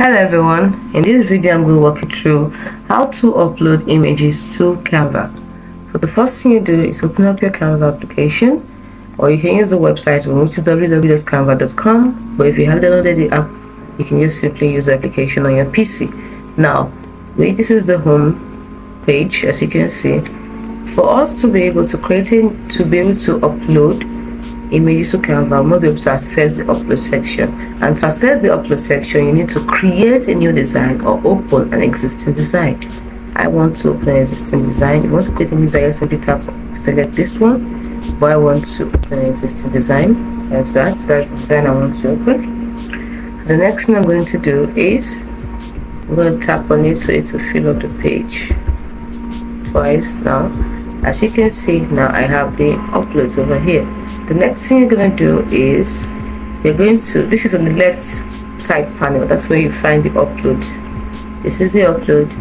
Hello everyone, in this video I'm going to walk you through how to upload images to Canva. So the first thing you do is open up your Canva application, or you can use the website which is www.canva.com, but if you have downloaded the app you can just simply use the application on your PC. Now this is the home page. As you can see, for us to be able to upload images to Canva, we must be able to access the upload section. And to access the upload section, you need to create a new design or open an existing design. I want to open an existing design. You want to create a new design, simply select this one. But I want to open an existing design. That's the design I want to open. The next thing I'm going to do is I'm going to tap on it so it will fill up the page twice. Now, as you can see, now I have the uploads over here. The next thing you're going to do is this is on the left side panel. That's where you find the upload. This is the upload.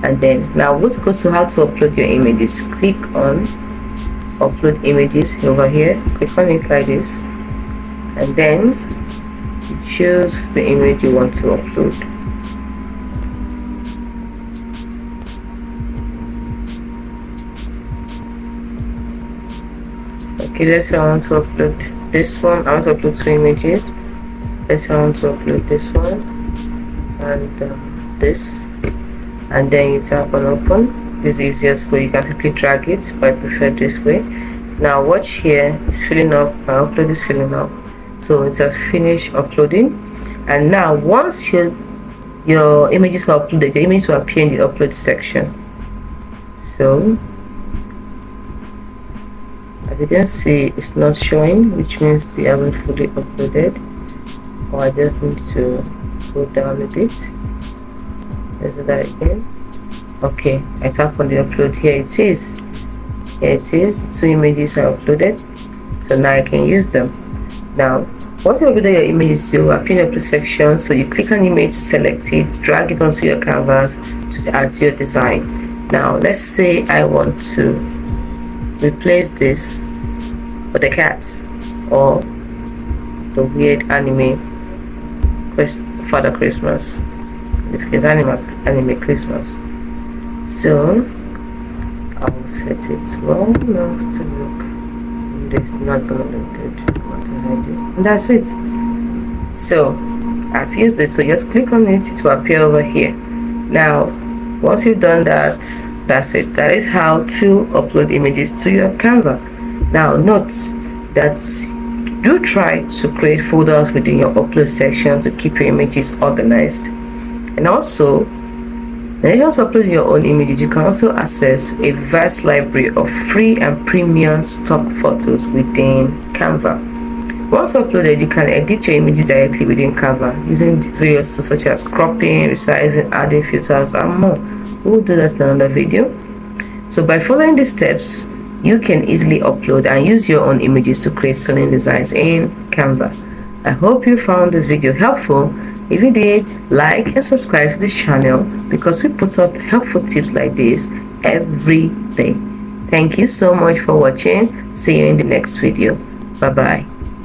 And then now let's go to how to upload your images. Click on upload images over here. Click on it like this, and then you choose the image you want to upload. Okay, let's say I want to upload this one. I want to upload two images. Let's say I want to upload this one and this, and then you tap on open. This is the easiest way. You can simply drag it, but I prefer this way. Now watch here, it's filling up. My upload is filling up, so it has finished uploading. And now once your images are uploaded, your image will appear in the upload section. So as you can see, it's not showing, which means they haven't fully uploaded. Or I just need to go down a bit. Let's do that again. Okay, I tap on the upload. Here it is. Here it is. Two images are uploaded, so now I can use them. Now once you upload your images, you appear in the upload section. So you click on image, select it, drag it onto your canvas to add to your design. Now let's say I want to replace this with a cat or the weird anime Father Christmas. In this case, anime Christmas. So I'll set it well enough to look. It's not gonna look good. And that's it. So I've used it. So just click on it. It will appear over here. Now once you've done that, that's it. That is how to upload images to your Canva. Now note that do try to create folders within your upload section to keep your images organized. And also, when you also upload your own images, you can also access a vast library of free and premium stock photos within Canva. Once uploaded, you can edit your images directly within Canva using various tools such as cropping, resizing, adding filters, and more. We'll do that in another video. So by following these steps, you can easily upload and use your own images to create stunning designs in Canva. I hope you found this video helpful. If you did, like and subscribe to this channel because we put up helpful tips like this every day. Thank you so much for watching. See you in the next video. Bye bye.